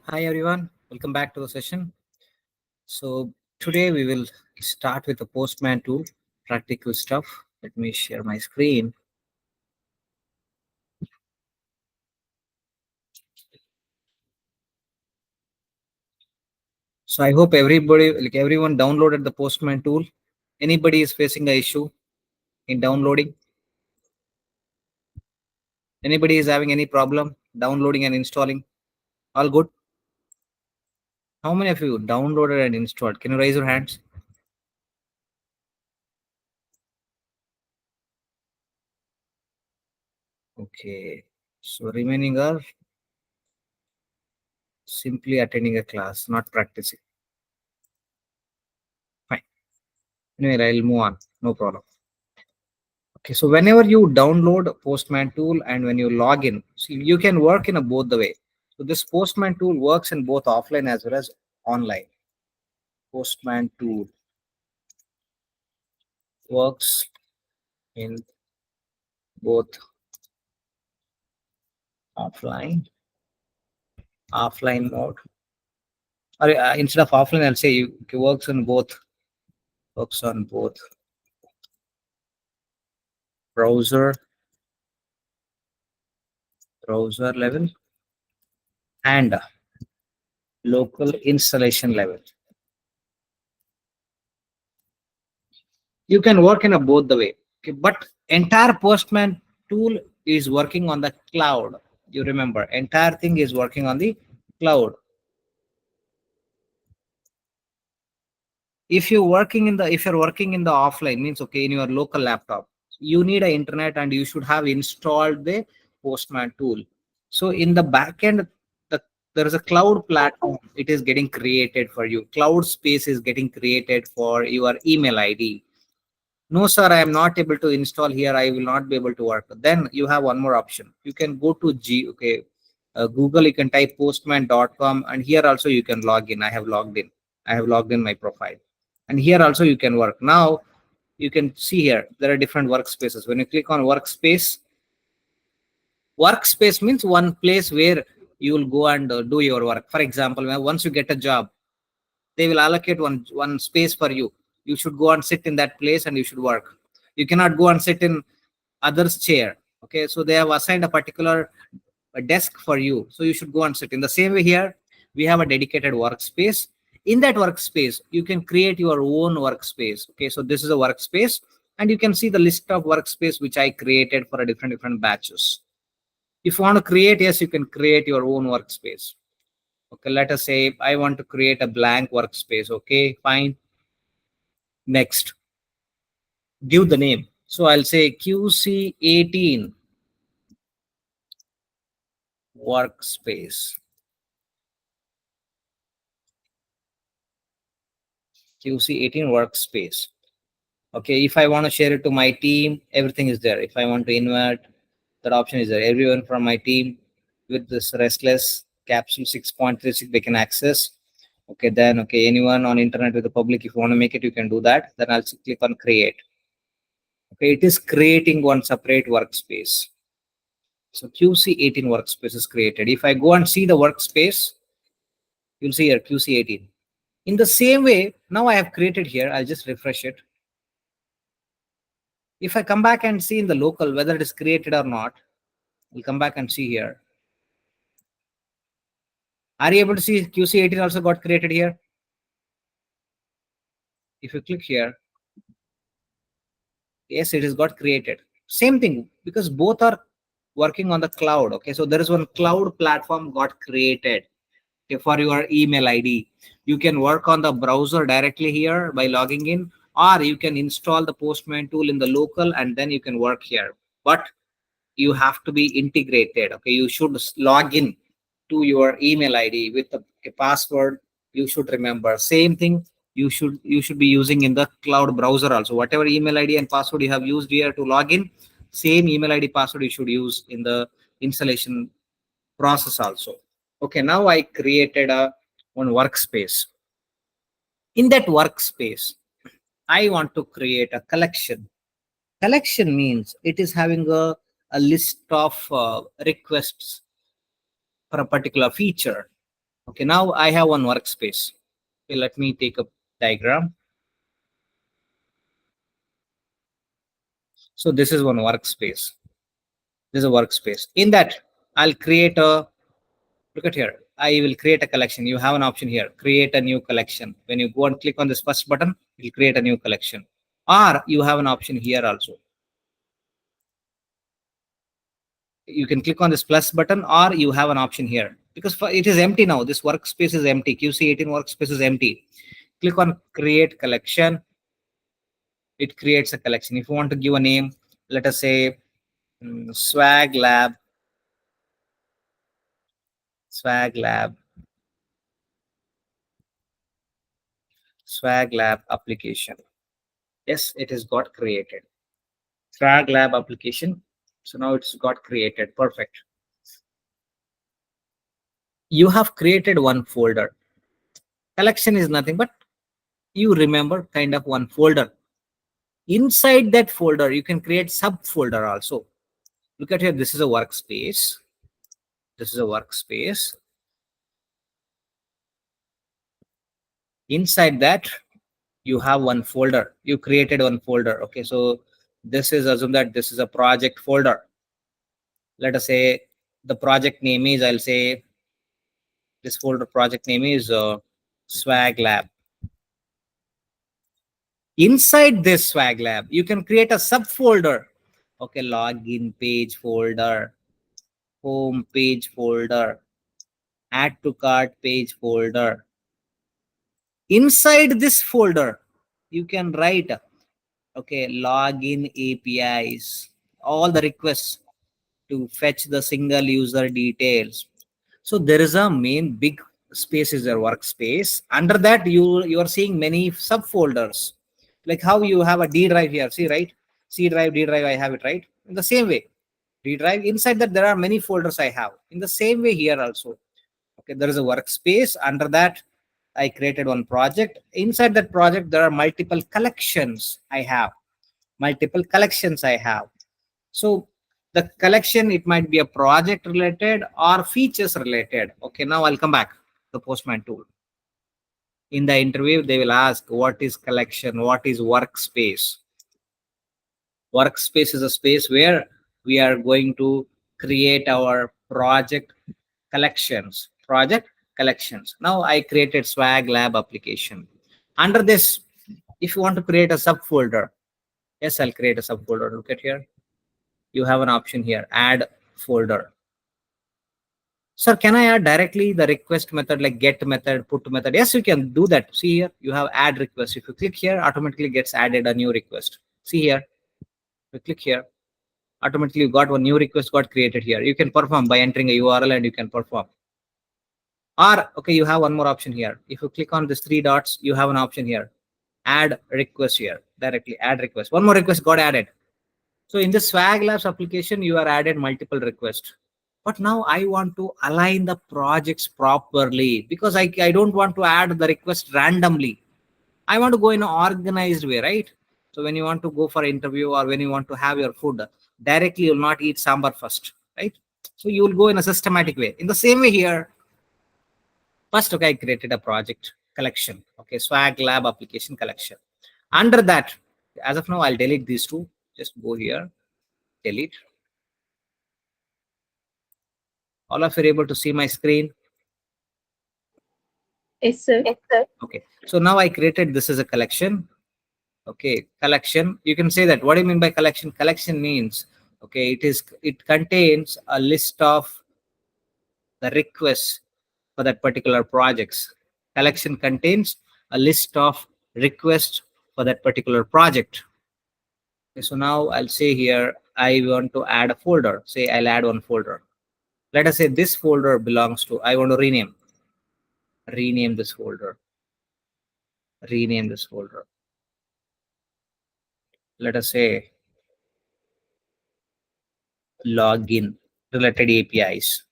Hi everyone, welcome back to the session. So today we will start with the Postman tool, practical stuff. Let me share my screen. So I hope everyone downloaded the Postman tool. Anybody is facing an issue in downloading? Anybody is having any problem downloading and installing? All good? How many of you downloaded and installed? Can you raise your hands? Okay. So remaining are simply attending a class, not practicing. Fine. Anyway, I'll move on. No problem. Okay, so whenever you download Postman tool and when you log in, so you can work in a both the way. So this Postman tool works in both offline as well as online. Postman tool works in both offline mode. Or instead of offline, I'll say it works on both browser level and local installation level. You can work in a both the way. Okay, but entire Postman tool is working on the cloud. You remember, entire thing is working on the cloud. If you're working in the offline, means okay, in your local laptop, you need an internet and you should have installed the Postman tool. So in the backend, there is a cloud platform. It is getting created for you. Cloud space is getting created for your email ID. No, sir, I am not able to install here. I will not be able to work. Then you have one more option. You can go to Google. You can type postman.com, and here also you can log in. I have logged in. I have logged in my profile, and here also you can work. Now you can see here there are different workspaces. When you click on workspace means one place where you will go and do your work. For example, once you get a job, they will allocate one space for you. You should go and sit in that place and you should work. You cannot go and sit in others chair. Okay, so they have assigned a particular desk for you, so you should go and sit. In the same way, here we have a dedicated workspace. In that workspace you can create your own workspace. Okay, so this is a workspace and you can see the list of workspace which I created for a different batches. If you want to create, yes, you can create your own workspace. Okay, let us say I want to create a blank workspace. Okay, fine. Next, give the name. So I'll say QC18 workspace. QC18 workspace. Okay, if I want to share it to my team, everything is there. If I want to invite, that option is there. Everyone from my team with this restless capsule 6.36 they can access. Okay, then okay, anyone on internet with the public, if you want to make it, you can do that. Then I'll click on create. Okay, it is creating one separate workspace. So QC18 workspace is created. If I go and see the workspace, you'll see here QC18. In the same way, now I have created here, I'll just refresh it. If I come back and see in the local whether it is created or not, we'll come back and see here. Are you able to see QC18 also got created here? If you click here, yes, it is got created. Same thing, because both are working on the cloud. Okay, so there is one cloud platform got created. Okay, for your email ID. You can work on the browser directly here by logging in, or you can install the Postman tool in the local and then you can work here. But you have to be integrated. Okay, you should log in to your email ID with a password. You should remember. Same thing you should be using in the cloud browser also. Whatever email ID and password you have used here to log in, same email ID password you should use in the installation process also. Okay, now I created one workspace. In that workspace, I want to create a collection. Collection means it is having a list of requests for a particular feature. Okay, now I have one workspace. Okay, let me take a diagram. So this is one workspace. This is a workspace. In that, I'll create a, look at here. I will create a collection. You have an option here, create a new collection. When you go and click on this first button, it will create a new collection. Or you have an option here also. You can click on this plus button, or you have an option here, because it is empty now. This workspace is empty. QC18 workspace is empty. Click on create collection. It creates a collection. If you want to give a name, let us say swag lab application. Yes, it has got created. Swag lab application. So now it's got created. Perfect. You have created one folder. Collection is nothing but, you remember, kind of one folder. Inside that folder, you can create subfolder also. Look at here. This is a workspace. This is a workspace. Inside that, you have one folder. You created one folder. Okay, so this is, assume that this is a project folder. Let us say the project name is, I'll say this folder project name is swag lab. Inside this swag lab, you can create a subfolder. Okay, login page folder, home page folder, add to cart page folder. Inside this folder, you can write, okay, login APIs, all the requests to fetch the single user details. So there is a main big space is your workspace. Under that, you are seeing many subfolders, like how you have a D drive here. See, right? C drive, D drive, I have it, right? In the same way, D drive, inside that there are many folders I have. In the same way here also. Okay, there is a workspace. Under that, I created one project. Inside that project, there are multiple collections I have. Multiple collections I have. So the collection, it might be a project related or features related. Okay, now I'll come back to the Postman tool. In the interview, they will ask, what is collection? What is workspace? Workspace is a space where we are going to create our project collections. Now I created swag lab application. Under this, if you want to create a subfolder, yes, I'll create a subfolder. Look at here. You have an option here, add folder. Sir, can I add directly the request method, like get method, put method? Yes, you can do that. See here, you have add request. If you click here, automatically gets added a new request. See here, you click here, automatically you got one new request got created here. You can perform by entering a URL and you can perform. Or, okay, you have one more option here. If you click on this three dots, you have an option here, add request here, directly add request. One more request got added. So in the Swag Labs application, you are added multiple requests. But now I want to align the projects properly, because I don't want to add the request randomly. I want to go in an organized way, right? So when you want to go for an interview or when you want to have your food, directly you'll not eat sambar first, right? So you will go in a systematic way. In the same way here, first, okay, I created a project collection. Okay, Swag Lab application collection. Under that, as of now, I'll delete these two. Just go here, delete. All of you are able to see my screen? Yes, sir. Okay, so now I created this as a collection. Okay, collection. You can say that. What do you mean by collection? Collection means, okay, it contains a list of the requests for that particular projects. Collection contains a list of requests for that particular project. Okay, so now I'll say here, I want to add a folder. Say I'll add one folder. Let us say this folder belongs to, I want to rename this folder. Rename this folder. Let us say login related APIs.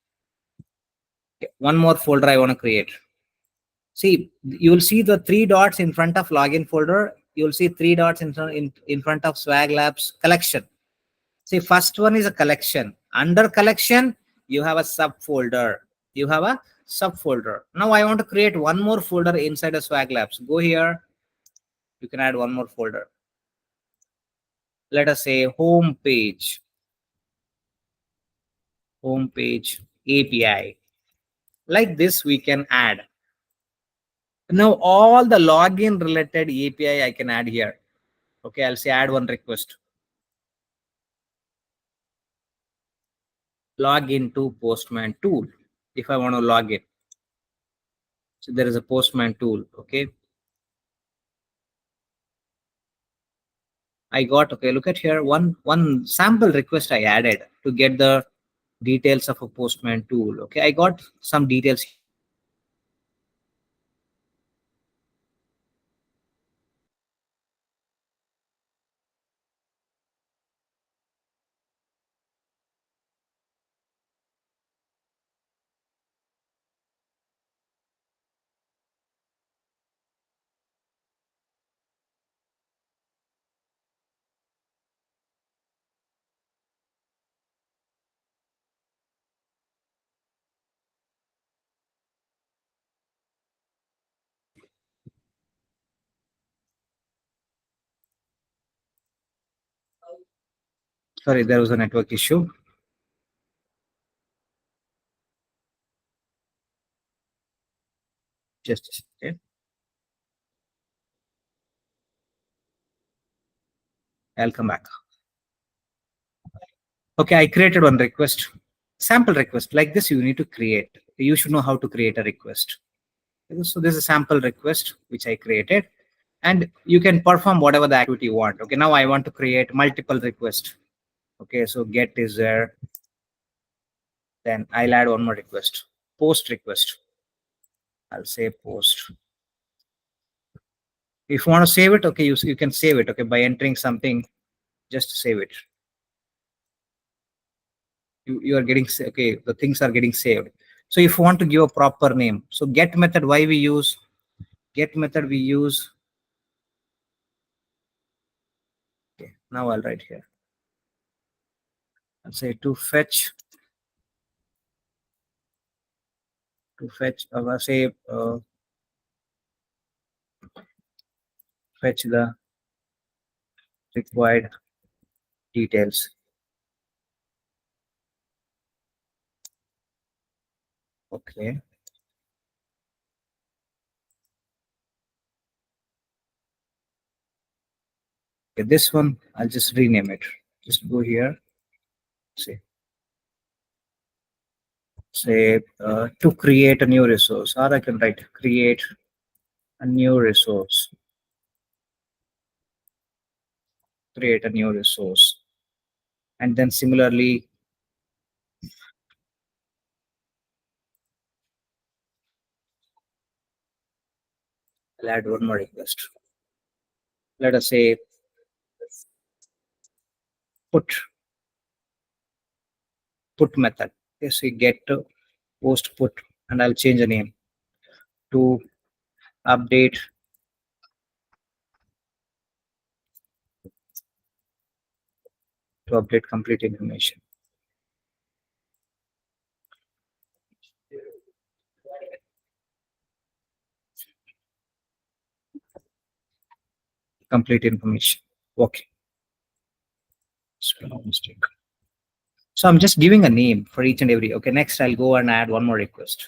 Okay, one more folder I want to create. See, you will see the three dots in front of login folder. You will see three dots in front of Swag Labs collection. See, first one is a collection. Under collection, you have a subfolder. You have a subfolder. Now I want to create one more folder inside a Swag Labs. Go here. You can add one more folder. Let us say home page API. Like this, we can add. Now all the login related API I can add here. Okay, I'll say add one request. Log into Postman tool if I want to log in. So there is a Postman tool. Okay. I got, okay, look at here, one sample request I added to get the details of a Postman tool. Okay, I got some details. Sorry, there was a network issue. Just a second. I'll come back. Okay, I created one request, sample request. Like this, you need to create. You should know how to create a request. So this is a sample request which I created, and you can perform whatever the activity you want. Okay, now I want to create multiple requests. Okay, so get is there. Then I'll add one more request, post request. I'll say post. If you want to save it, okay, you can save it. Okay, by entering something, just save it. You are getting, okay, the things are getting saved. So if you want to give a proper name, so get method, why we use get method, we use. Okay, now I'll write here. I'll say to fetch. I'll say fetch the required details. Okay. Okay, this one I'll just rename it. Just go here. Say to create a new resource, or I can write create a new resource. Create a new resource. And then similarly, I'll add one more request. Let us say put method. Okay, so you get post put, and I'll change the name to update complete information. Complete information. Okay. Spell mistake. So I'm just giving a name for each and every. Okay, next I'll go and add one more request.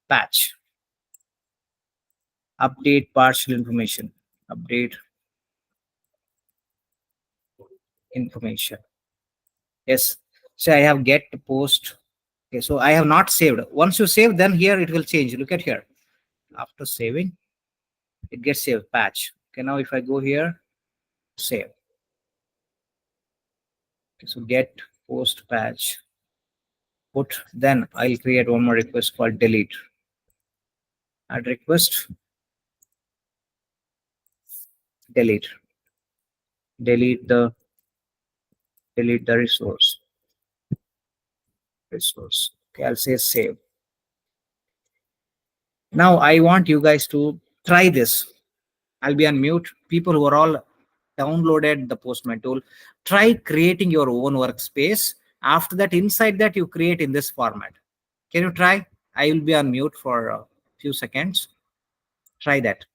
Patch. Update partial information. Update information. Yes. So I have get post. Okay, so I have not saved. Once you save, then here it will change. Look at here. After saving, it gets saved. Patch. Okay, now if I go here, save. Okay, so get post patch put. Then I'll create one more request called delete. Add request. Delete. Delete the resource. Okay, I'll say save. Now I want you guys to try this. I'll be on mute. People who are all downloaded the Postman tool, try creating your own workspace After that, inside that, you create in this format. Can you try? I will be on mute for a few seconds. Try that.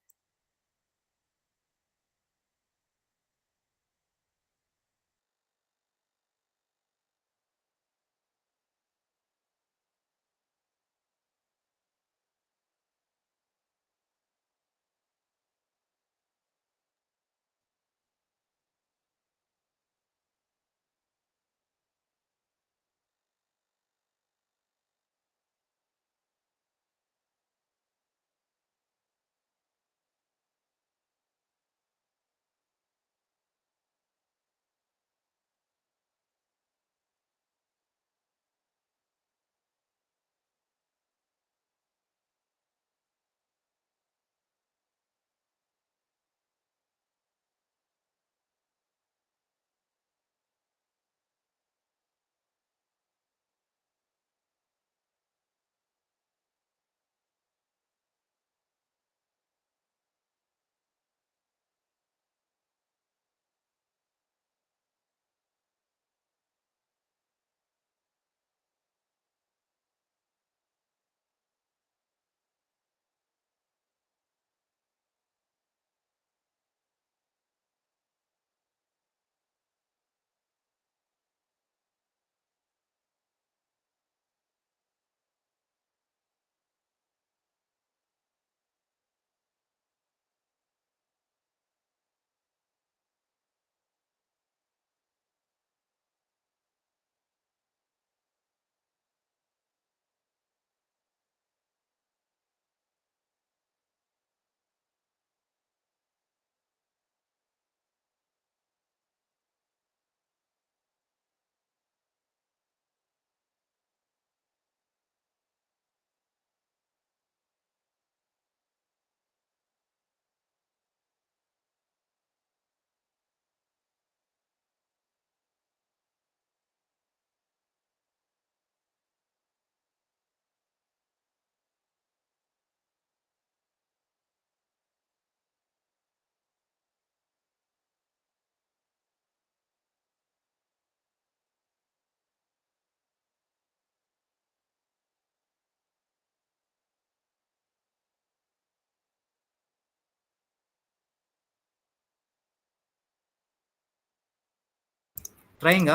Trying,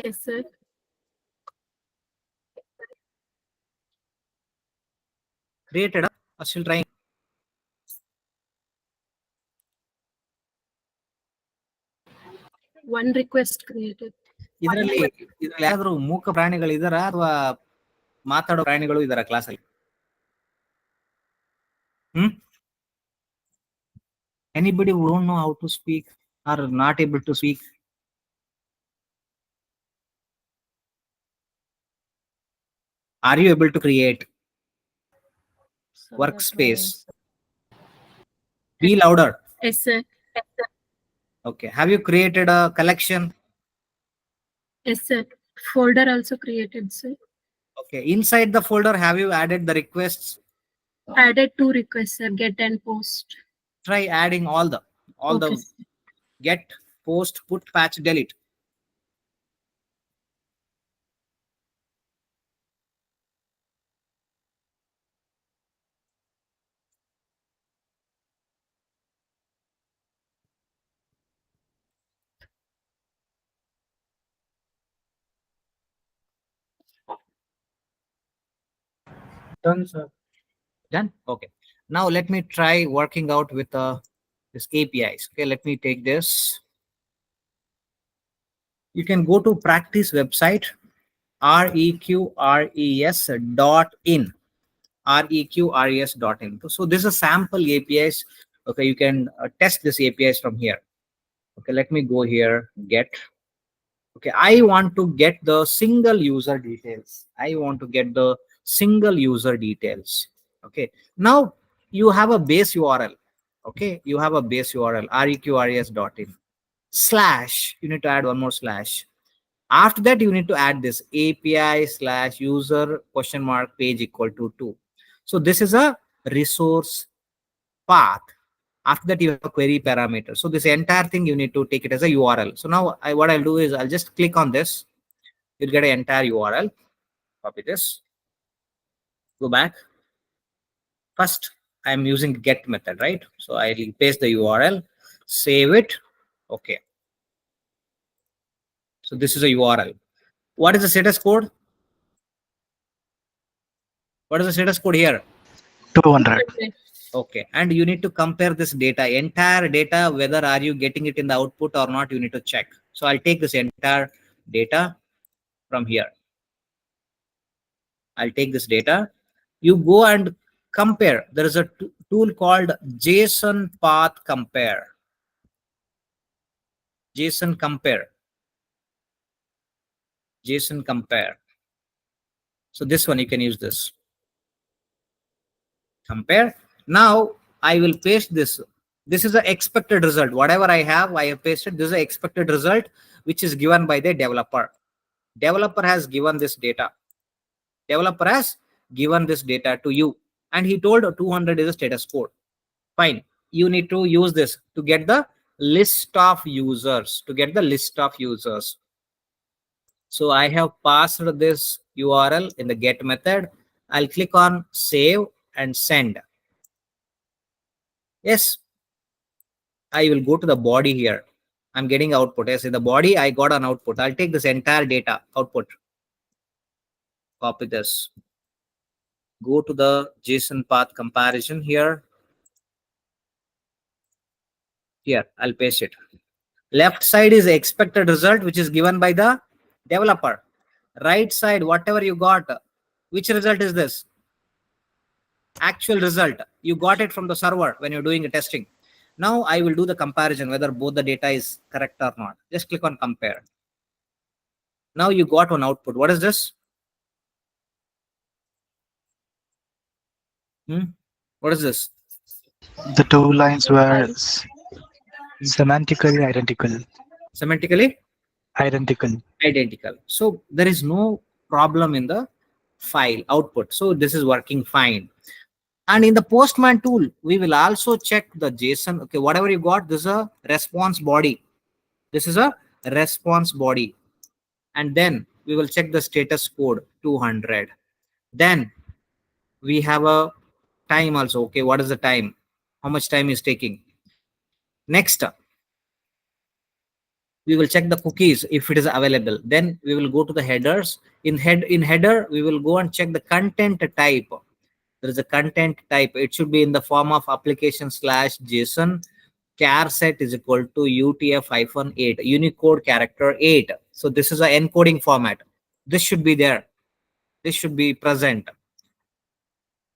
Yes, sir. created, still trying. One request created. ಇದರಲ್ಲಿ ಯಾರಾದ್ರೂ ಮೂಕ ಪ್ರಾಣಿಗಳು ಇದಾರ ಅಥವಾ ಮಾತಾಡೋ ಪ್ರಾಣಿಗಳು ಇದಾರ ಕ್ಲಾಸಲ್ಲಿ? Anybody who don't know how to speak or not able to speak? Are you able to create workspace? Be louder. Yes, sir. Okay. Have you created a collection? Yes, sir. Folder also created, sir. Okay. Inside the folder, have you added the requests? Added 2 requests, sir. Get and post. Try adding all Okay, the sir. get, post, put, patch, delete. Done, sir. Done. Okay. Now let me try working out with this APIs. Okay. Let me take this. You can go to practice website, reqres.in. reqres.in. So this is a sample APIs. Okay, you can test this APIs from here. Okay, let me go here, get. Okay, I want to get the single user details. I want to get the single user details. Okay, now you have a base URL. Okay, you have a base URL, reqres.in slash. You need to add one more slash. After that, you need to add this API / user question mark page equal to 2. So this is a resource path. After that, you have a query parameter. So this entire thing, you need to take it as a URL. So now what I'll do is I'll just click on this. You'll get an entire URL. Copy this. Go back. First, I'm using get method, right? So I'll paste the URL, save it. Okay. So this is a URL. What is the status code? What is the status code here? 200. Okay. And you need to compare this data, entire data, whether are you getting it in the output or not, you need to check. So I'll take this entire data from here. I'll take this data. You go and compare. There is a tool called JSON path compare. JSON compare. JSON compare. So this one, you can use this. Compare. Now I will paste this. This is the expected result. Whatever I have pasted. This is the expected result, which is given by the developer. Developer has given this data. Developer has given this data to you. And he told 200 is a status code. Fine. You need to use this to get the list of users. So I have passed this URL in the get method. I'll click on save and send. Yes. I will go to the body here. I'm getting output. Yes, in the body, I got an output. I'll take this entire data output. Copy this. Go to the JSON path comparison here. Here, I'll paste it. Left side is the expected result, which is given by the developer. Right side, whatever you got, which result is this? Actual result. You got it from the server when you're doing the testing. Now I will do the comparison, whether both the data is correct or not. Just click on compare. Now you got one output. What is this? What is this? The two lines were semantically identical. Semantically Identical. So there is no problem in the file output. So this is working fine. And in the Postman tool, we will also check the JSON. Okay, whatever you got, this is a response body. This is a response body. And then we will check the status code 200. Then we have a time also. Okay, what is the time? How much time is taking? Next, we will check the cookies if it is available. Then we will go to the headers. In header, we will go and check the content type. There is a content type. It should be in the form of application/JSON. Char set is equal to UTF-8, Unicode character 8. So this is an encoding format. This should be there. This should be present.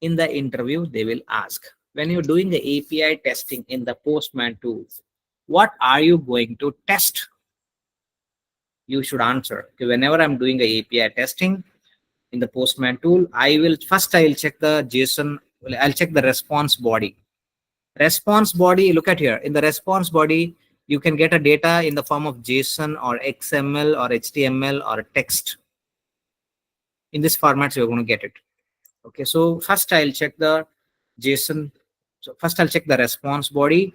In the interview, they will ask, when you're doing the API testing in the Postman tool, what are you going to test? You should answer. Okay, whenever I'm doing the API testing in the Postman tool, I'll check the JSON. I'll check the response body. Response body, look at here. In the response body, you can get a data in the form of JSON or XML or HTML or text. In this format, you're going to get it. Okay, so first I'll check the JSON. So first I'll check the response body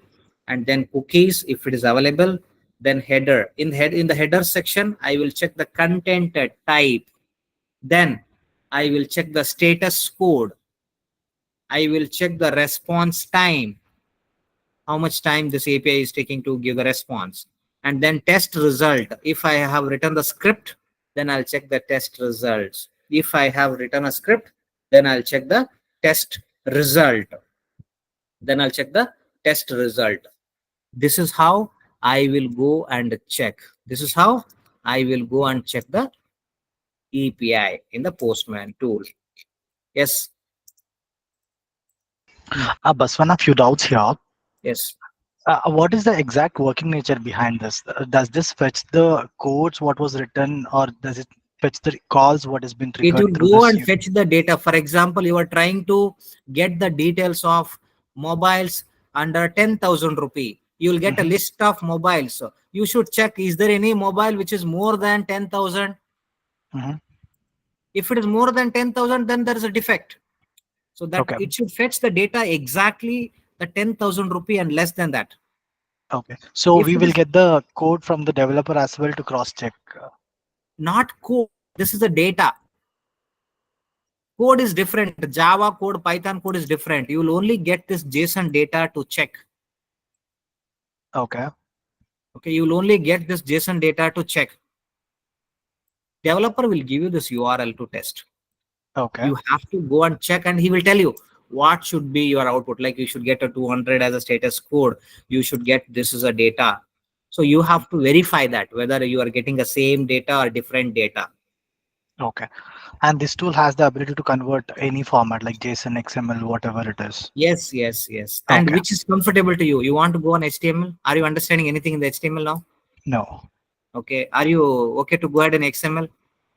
and then cookies if it is available. Then header. In the header section, I will check the content type. Then I will check the status code. I will check the response time. How much time this API is taking to give the response. And then test result. If I have written the script, then I'll check the test results. If I have written a script, then I'll check the test result. This is how I will go and check. This is how I will go and check the API in the Postman tool. Yes. Baswana, a few doubts here. Yes. What is the exact working nature behind this? Does this fetch the codes what was written, or does it fetch the calls what has been triggered? It will go and fetch the data. For example, you are trying to get the details of mobiles under 10,000 rupee. You will get a list of mobiles. So you should check, is there any mobile which is more than 10,000? If it is more than 10,000, then there is a defect. So that it should fetch the data exactly the 10,000 rupee and less than that. Okay. So If we it will is get the code from the developer as well to cross check. not code, this is the data. Code is different. Java code, Python code is different. You will only get this JSON data to check. Okay. Okay, you will only get this JSON data to check. Developer will give you this URL to test. Okay. You have to go and check, and he will tell you what should be your output. Like you should get a 200 as a status code. You should get this as a data. So you have to verify that whether you are getting the same data or different data. Okay. And this tool has the ability to convert any format like JSON, XML, whatever it is. Yes, yes, yes. And Okay. which is comfortable to you. You want to go on HTML? Are you understanding anything in the HTML now? No. Okay. Are you okay to go ahead in XML?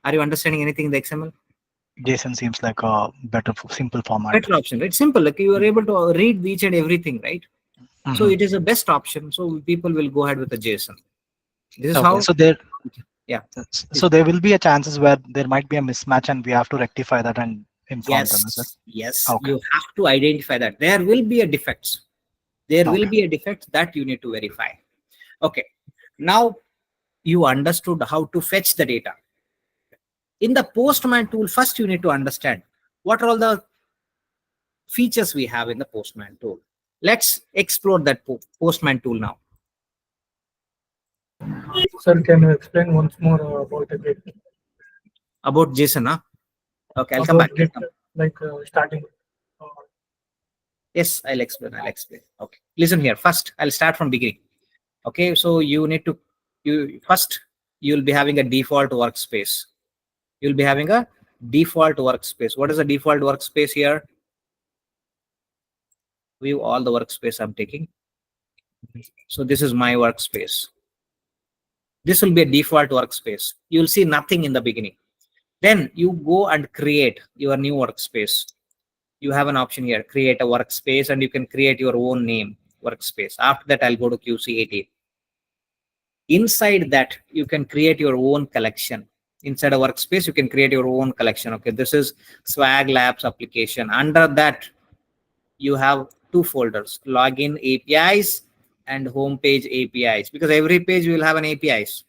Are you understanding anything in the XML? JSON seems like a better, simple format. Better option. It's simple. Like you are able to read each and everything, right? So Mhm. it is the best option. So people will go ahead with the JSON. This is Okay. how. So there, Yeah. so there will be a chances where there might be a mismatch, and we have to rectify that and inform them. Is it? Yes. Yes. Okay. You have to identify that there will be a defects. There will Okay. be a defect that you need to verify. Okay. Now you understood how to fetch the data. In the Postman tool, first you need to understand what are all the features we have in the Postman tool. Let's explore that Postman tool now. Sir, can you explain once more about the Git? About JSON, huh? Okay, I'll come About back. Git, like starting. Yes, I'll explain. Okay, listen here. First, I'll start from beginning. Okay, so you need to, you'll be having a default workspace. You'll be having a default workspace. What is a default workspace here? View all the workspace I'm taking. So this is my workspace. This will be a default workspace. You'll see nothing in the beginning. Then you go and create your new workspace. You have an option here, create a workspace, and you can create your own name workspace. After that, I'll go to QC18. Inside that, you can create your own collection. Inside a workspace, you can create your own collection. Okay, this is Swag Labs application. Under that, you have two folders, login APIs and homepage APIs, because every page will have an APIs.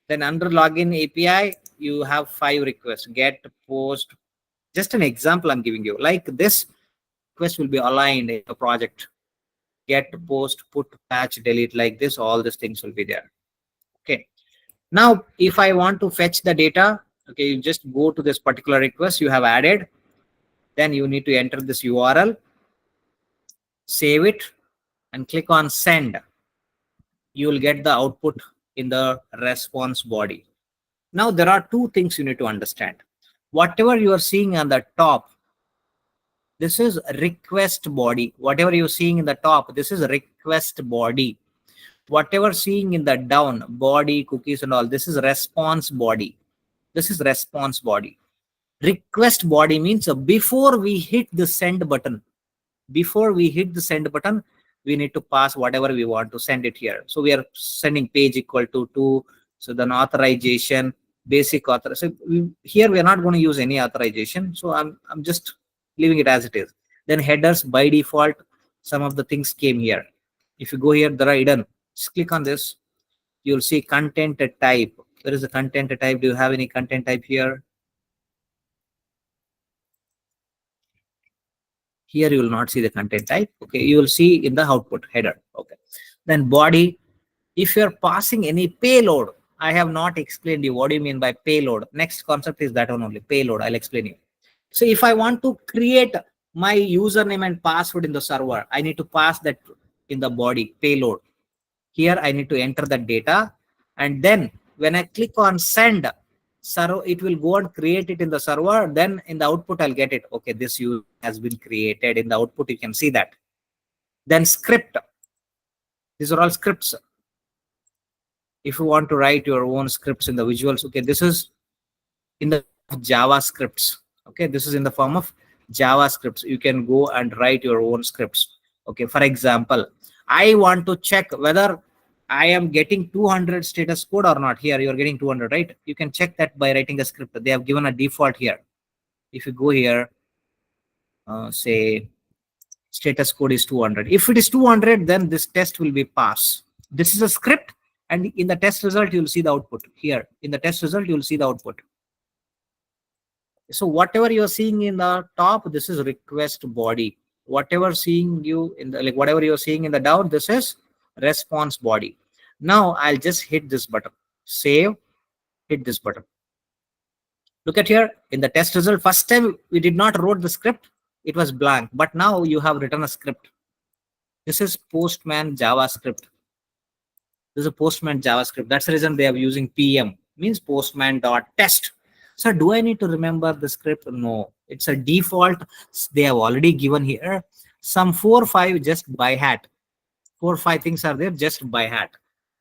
Then under login API, you have 5 requests: get, post. Just an example I'm giving you. Like this request will be aligned in the project. Get, post, put, patch, delete, like this. All these things will be there. Okay. Now, if I want to fetch the data, okay, you just go to this particular request you have added. Then you need to enter this URL, save it, and click on send. You will get the output in the response body. Now, there are two things you need to understand. Whatever you are seeing on the top, this is request body. Whatever you're seeing in the top, this is request body. Whatever seeing in the down, body, cookies and all, this is response body. This is response body. Request body means before we hit the send button, we need to pass whatever we want to send it here. So we are sending page equal to 2. So then authorization, basic author. So here we are not going to use any authorization. So I'm just leaving it as it is. Then headers, by default, some of the things came here. If you go here, there are hidden. Just click on this. You'll see content type. There is a content type. Do you have any content type here? Here you will not see the content type. Okay, you will see in the output header. Okay, then body. If you are passing any payload, I have not explained you what do you mean by payload. Next concept is that one only, payload. I'll explain you. So if I want to create my username and password in the server, I need to pass that in the body payload. Here I need to enter the data, and then when I click on send, server, it will go and create it in the server. Then in the output, I'll get it. Okay, this user has been created. In the output, you can see that. Then script. These are all scripts. If you want to write your own scripts in the visuals, okay, this is in the JavaScripts. Okay, this is in the form of JavaScripts. You can go and write your own scripts. Okay, for example, I want to check whether I am getting 200 status code or not. Here you are getting 200, right? You can check that by writing a script. They have given a default here. If you go here, say Status code is 200. If it is 200, then this test will be pass. This is a script, and in the test result, you will see the output here. In the test result, you will see the output. So whatever you are seeing in the top, this is request body. Whatever seeing you in the, like whatever you are seeing in the down, this is response body. Now I'll just hit this button, save, hit this button. Look at here in the test result. First time we did not wrote the script, it was blank, but now you have written a script. This is Postman JavaScript. This is a Postman JavaScript. That's the reason they are using PM, means postman.test. So do I need to remember the script? No, it's a default. They have already given here some 4 or 5 just by hat. 4 or 5 things are there just by hat.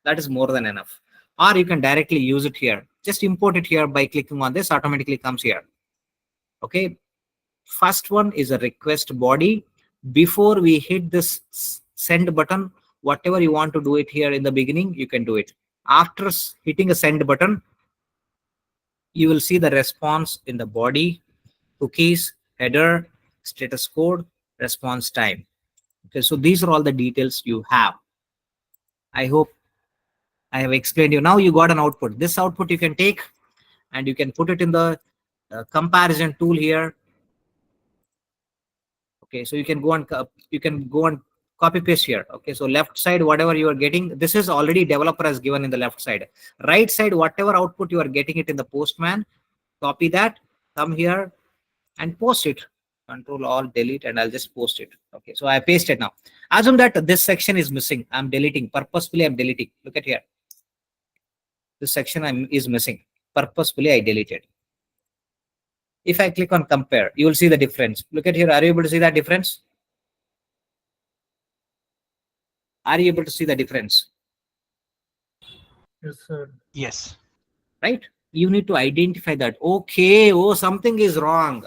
That is more than enough. Or you can directly use it here. Just import it here by clicking on this, automatically comes here. Okay. First one is a request body. Before we hit this send button, whatever you want to do it here in the beginning, you can do it. After hitting a send button, you will see the response in the body, cookies, header, status code, response time. Okay, so these are all the details you have. I hope I have explained you. Now you got an output. This output you can take and you can put it in the comparison tool here. Okay, so you can go and copy paste here. Okay, so left side, whatever you are getting, this is already developer has given in the left side. Right side, whatever output you are getting it in the Postman, copy that, come here and post it. Control Alt delete, and I'll just post it. Okay, so I pasted now. Assume that this section is missing. I'm deleting purposefully. I'm deleting. Look at here. This section is missing. Purposefully I deleted. If I click on compare, you will see the difference. Look at here. Are you able to see that difference? Are you able to see the difference? Yes, sir. Yes. Right? You need to identify that. Okay, oh, something is wrong.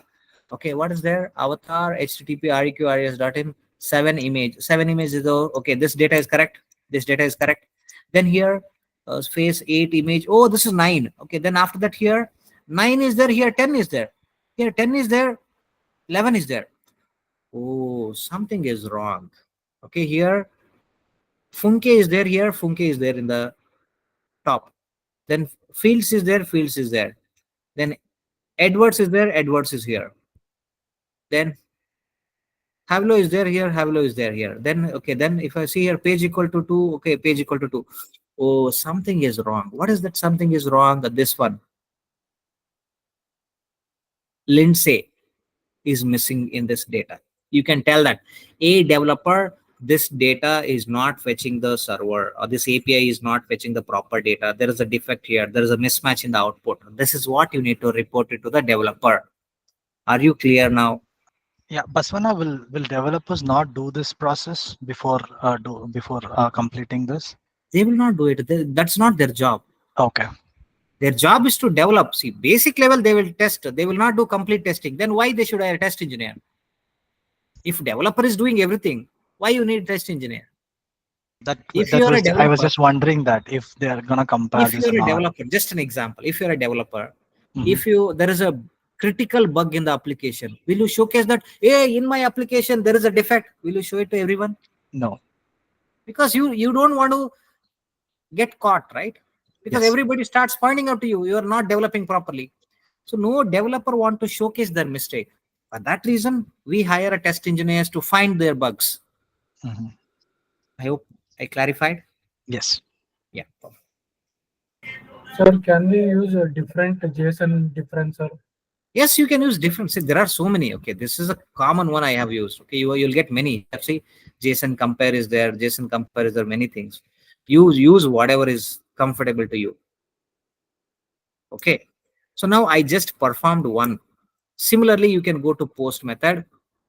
Okay, what is there? Avatar, HTTP, REQ, RES.in, 7 image. 7 image is okay, this data is correct. This data is correct. Then here, face 8 image. Oh, this is 9. Okay, then after that here, 9 is there. Here, 10 is there. Here, 10 is there. 11 is there. Oh, something is wrong. Okay, here, Funke is there. Here, Funke is there in the top. Then Fields is there. Fields is there. Then Edwards is there. Edwards is here. Then Havlo is there here. Havlo is there here. Then, okay, then if I see here page equal to 2, okay, page equal to 2. Oh, something is wrong. What is that something is wrong? This one. Lindsay is missing in this data. You can tell that a developer, this data is not fetching the server, or this API is not fetching the proper data. There is a defect here. There is a mismatch in the output. This is what you need to report it to the developer. Are you clear now? Yeah, Baswana, will developers not do this process before completing this? They will not do it. That's not their job. Okay. Their job is to develop. See, basic level they will test. They will not do complete testing. Then why they should hire a test engineer? If developer is doing everything, why you need test engineer? If you are a developer, I was just wondering that if they are gonna compare if this you're or a not. developer, just an example. If you're a developer, Mhm. there is a critical bug in the application, will you showcase that? Hey, in my application there is a defect. Will you show it to everyone? No. Because you don't want to get caught, right? Because Yes. everybody starts pointing out to you, you are not developing properly. So no developer want to showcase their mistake. For that reason, we hire a test engineers to find their bugs. Mhm. I hope I clarified. Yes. Yeah. Sir, can we use a different JSON differencer? Yes, you can use different. See, there are so many. Okay, this is a common one I have used. Okay, you'll get many. See, JSON compare is there. JSON compare is there. Many things. Use whatever is comfortable to you. Okay. So now I just performed one. Similarly, you can go to post method.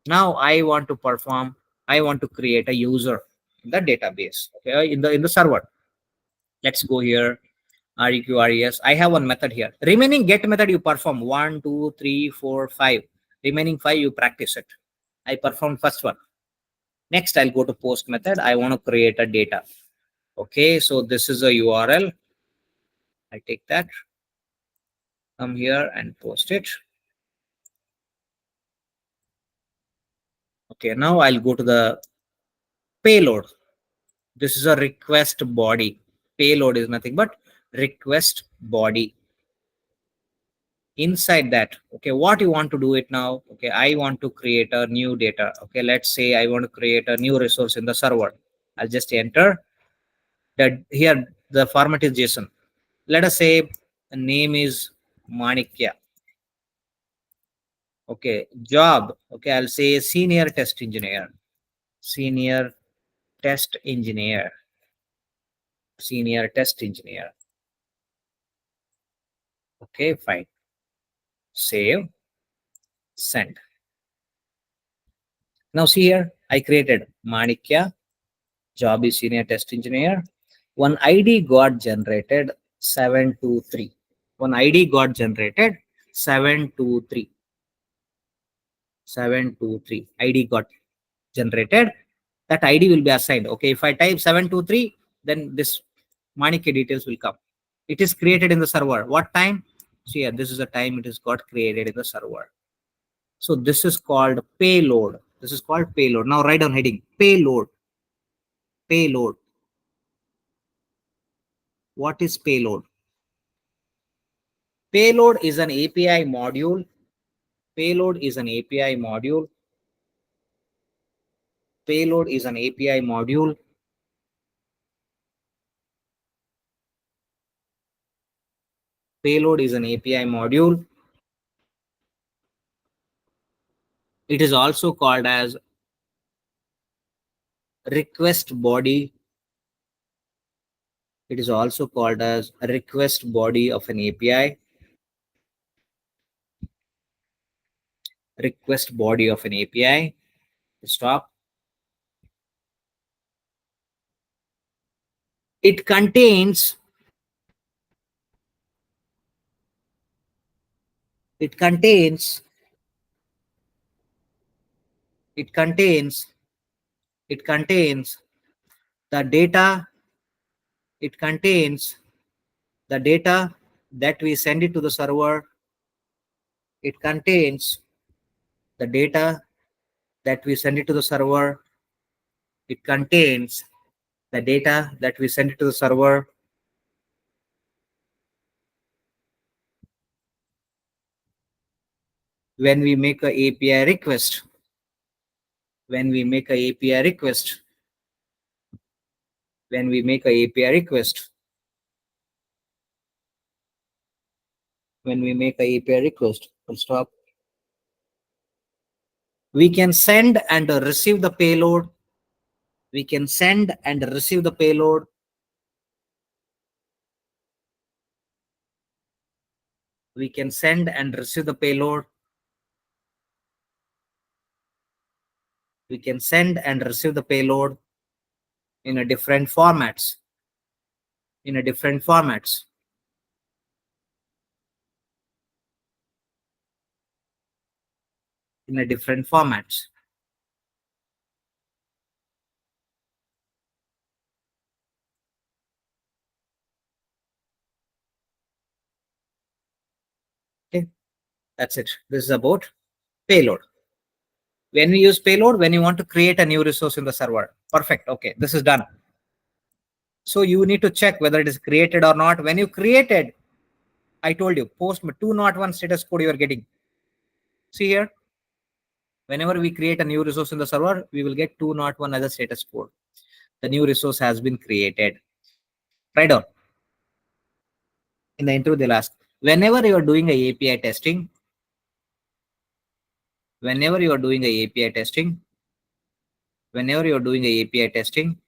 Now I want to perform. I want to create a user in the database. Okay, in the server. Let's go here. REQ, RES. I have one method here. Remaining get method you perform 1, 2, 3, 4, 5. Remaining 5 you practice it. I performed first one. Next I'll go to post method. I want to create a data. Okay, so this is a URL. I take that. Come here and post it. Okay, now I'll go to the payload. This is a request body. Payload is nothing but request body. Inside that, okay, what you want to do it now? Okay, I want to create a new data. Okay, let's say I want to create a new resource in the server. I'll just enter that. Here the format is JSON. Let us say the name is Manikya. Okay, job. Okay, I'll say senior test engineer. Senior test engineer. Senior test engineer. Okay, fine. Save. Send. Now see here, I created Manikya. Job is senior test engineer. One ID got generated 723. One ID got generated 723. 723. ID got generated. That ID will be assigned. Okay, if I type 723, then this Manikya details will come. It is created in the server. What time? See here, this is the time it is got created in the server. So this is called payload. This is called payload. Now write down heading payload. Payload. What is payload? Payload is an API module. Payload is an API module. Payload is an API module. Payload is an API module. It is also called as request body. It is also called as a request body of an API. Request body of an API. Stop. It contains it contains it contains it contains the data. It contains the data that we send it to the server. It contains the data that we send it to the server. It contains the data that we send it to the server. When we make a API request, when we make a API request, when we make a API request, when we make a API request, full stop. We can send and receive the payload. We can send and receive the payload. We can send and receive the payload. We can send and receive the payload in a different formats. In a different formats. In a different formats. Okay, that's it. This is about payload. When we use payload, when you want to create a new resource in the server. Perfect. Okay, this is done. So you need to check whether it is created or not. When you created, I told you, post 201 status code you are getting. See here, whenever we create a new resource in the server, we will get 201 as a status code. The new resource has been created. Write down. In the interview, they'll ask, whenever you are doing a API testing, whenever you are doing a API testing, whenever you are doing a API testing,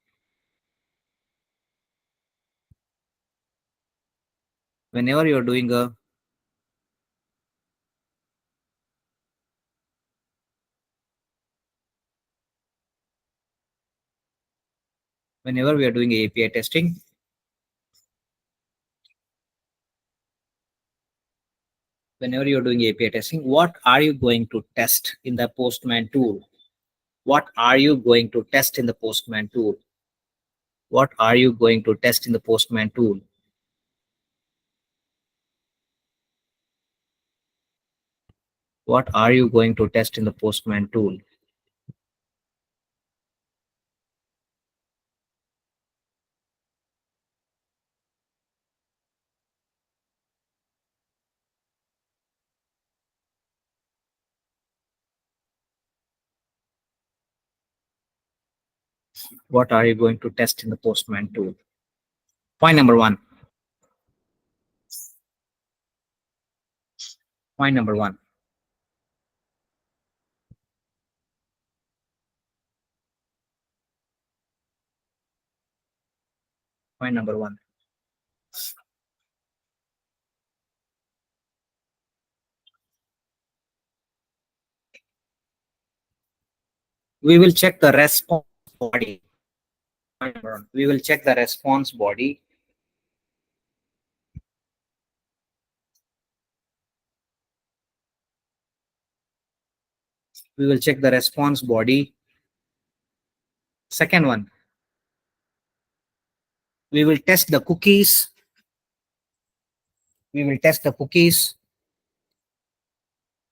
whenever you are doing a whenever we are doing API testing, whenever you're doing API testing, what are you going to test in the Postman tool? What are you going to test in the Postman tool? What are you going to test in the Postman tool? What are you going to test in the Postman tool? What are you going to test in the Postman tool? Point number one. Point number one. Point number one. We will check the response body. Point number one. We will check the response body. We will check the response body. Second one, we will test the cookies. We will test the cookies.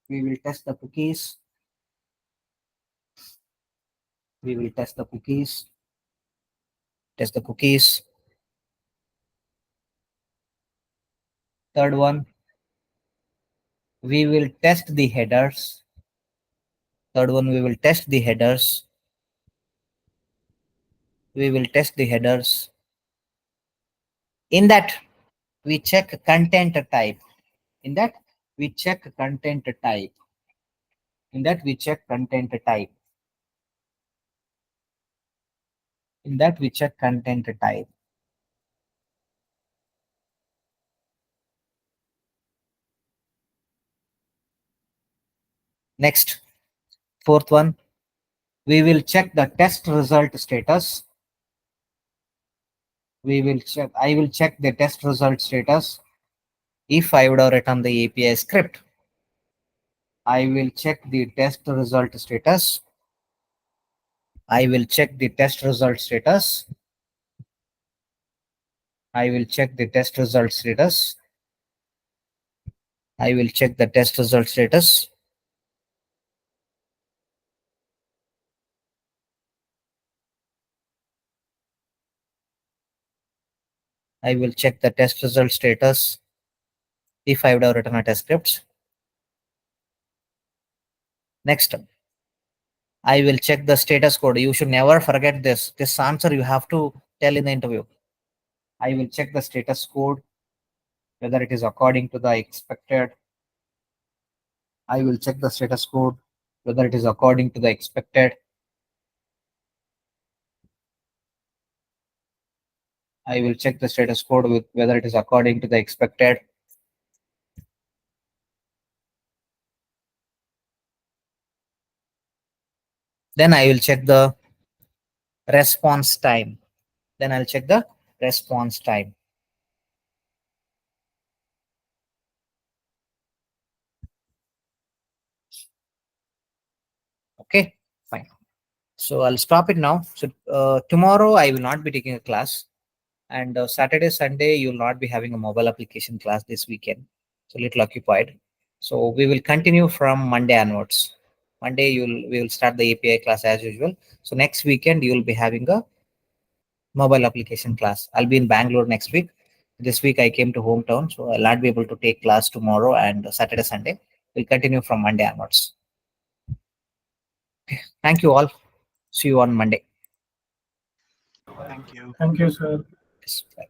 We will test the cookies. We will test the cookies. Test the cookies. Third one, we will test the headers. Third one, we will test the headers. We will test the headers. In that, we check content type. In that, we check content type. In that, we check content type. In that, we check content type. Next, fourth one, we will check the test result status. We will check, I will check the test result status. If I would have written the API script, I will check the test result status. I will check the test result status. I will check the test result status. I will check the test result status. I will check the test result status if I would have written a test script. Next, I will check the status code. You should never forget this. This answer you have to tell in the interview. I will check the status code, whether it is according to the expected. I will check the status code, whether it is according to the expected. I will check the status code with whether it is according to the expected. Then I will check the response time. Then I'll check the response time. Okay, fine. So I'll stop it now. So tomorrow I will not be taking a class, and Saturday, Sunday you will not be having a mobile application class this weekend. So little occupied. So we will continue from Monday onwards. Monday we will start the API class as usual. So next weekend you will be having a mobile application class. I'll be in Bangalore next week. This week I came to hometown, so I'll not be able to take class tomorrow and Saturday, Sunday. We'll continue from Monday onwards. Okay. Thank you all. See you on Monday. Thank you. Thank you, sir. Yes, bye.